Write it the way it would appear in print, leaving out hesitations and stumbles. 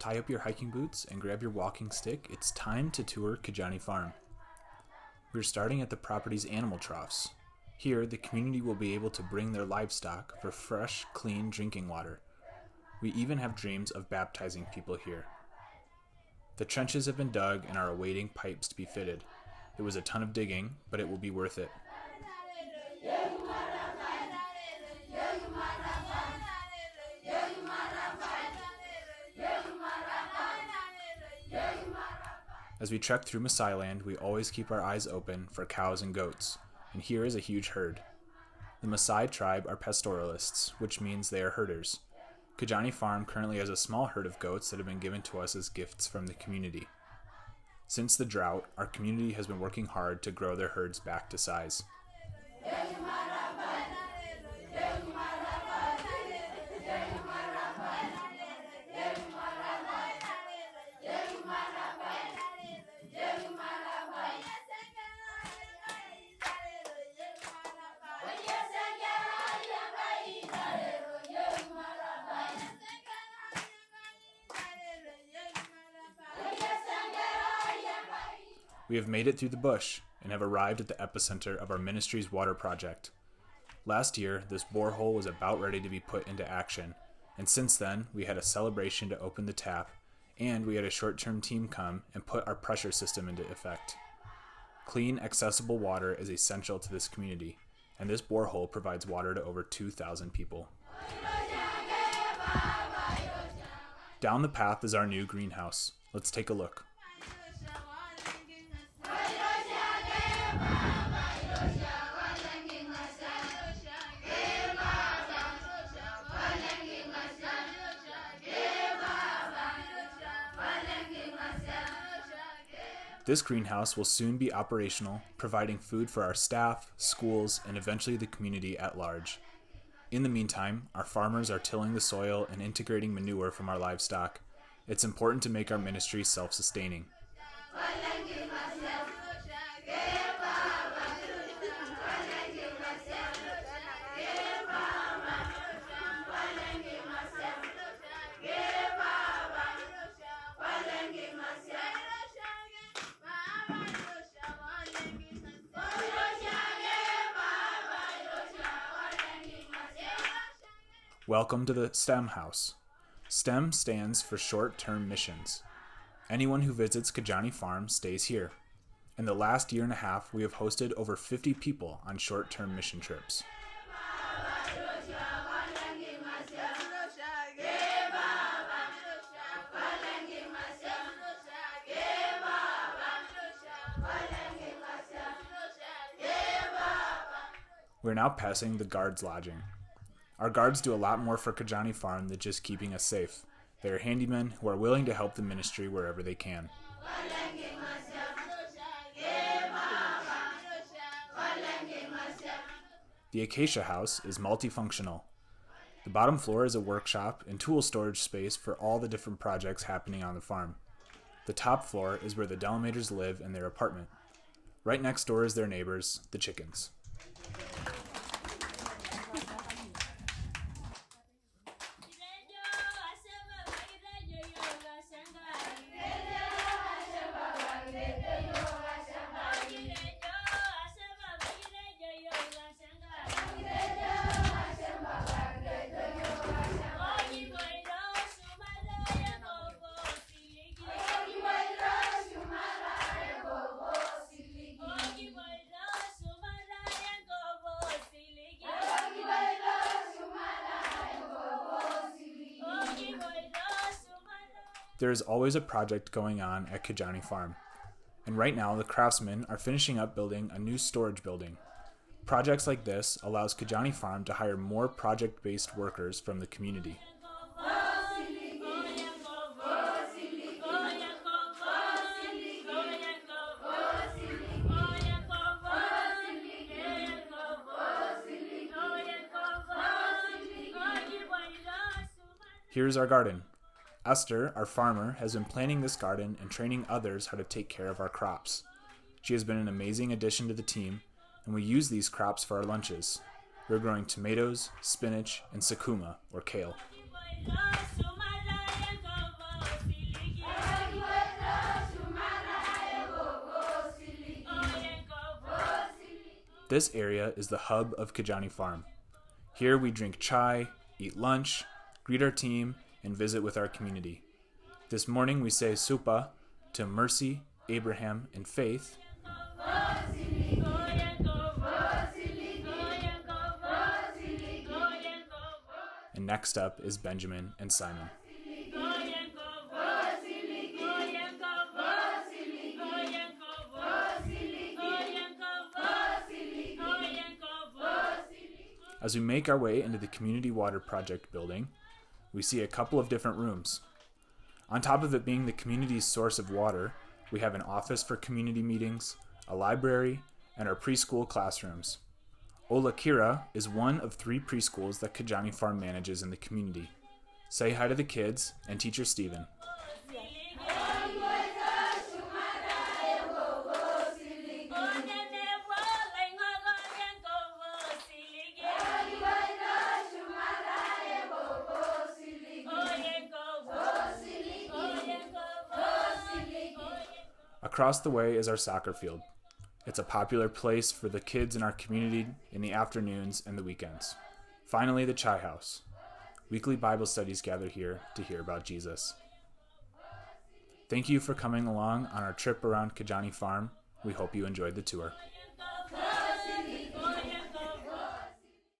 tie up your hiking boots and grab your walking stick. It's time to tour Kijani Farm. We're starting at the property's animal troughs. Here, the community will be able to bring their livestock for fresh, clean drinking water. We even have dreams of baptizing people here. The trenches have been dug and are awaiting pipes to be fitted. It was a ton of digging, but it will be worth it. As we trek through Maasai land, we always keep our eyes open for cows and goats, and here is a huge herd. The Maasai tribe are pastoralists, which means they are herders. Kijani Farm currently has a small herd of goats that have been given to us as gifts from the community. Since the drought, our community has been working hard to grow their herds back to size. We have made it through the bush and have arrived at the epicenter of our ministry's water project. Last year, this borehole was about ready to be put into action, and since then, we had a celebration to open the tap, and we had a short-term team come and put our pressure system into effect. Clean, accessible water is essential to this community, and this borehole provides water to over 2,000 people. Down the path is our new greenhouse. Let's take a look. This greenhouse will soon be operational, providing food for our staff, schools, and eventually the community at large. In the meantime, our farmers are tilling the soil and integrating manure from our livestock. It's important to make our ministry self-sustaining. Welcome to the STEM House. STEM stands for Short-Term Missions. Anyone who visits Kijani Farm stays here. In the last year and a half, we have hosted over 50 people on short-term mission trips. We're now passing the guards' lodging. Our guards do a lot more for Kijani Farm than just keeping us safe. They are handymen who are willing to help the ministry wherever they can. The Acacia House is multifunctional. The bottom floor is a workshop and tool storage space for all the different projects happening on the farm. The top floor is where the Delamaters live in their apartment. Right next door is their neighbors, the chickens. There is always a project going on at Kijani Farm, and right now the craftsmen are finishing up building a new storage building. Projects like this allows Kijani Farm to hire more project-based workers from the community. Here's our garden. Esther, our farmer, has been planting this garden and training others how to take care of our crops. She has been an amazing addition to the team, and we use these crops for our lunches. We're growing tomatoes, spinach, and sakuma, or kale. This area is the hub of Kijani Farm. Here we drink chai, eat lunch, greet our team, and visit with our community. This morning we say Supa to Mercy, Abraham, and Faith. And next up is Benjamin and Simon. As we make our way into the Community Water Project building, we see a couple of different rooms. On top of it being the community's source of water, we have an office for community meetings, a library, and our preschool classrooms. Ola Kira is one of 3 preschools that Kijani Farm manages in the community. Say hi to the kids and teacher Stephen. Across the way is our soccer field. It's a popular place for the kids in our community in the afternoons and the weekends. Finally, the Chai House. Weekly Bible studies gather here to hear about Jesus. Thank you for coming along on our trip around Kijani Farm. We hope you enjoyed the tour.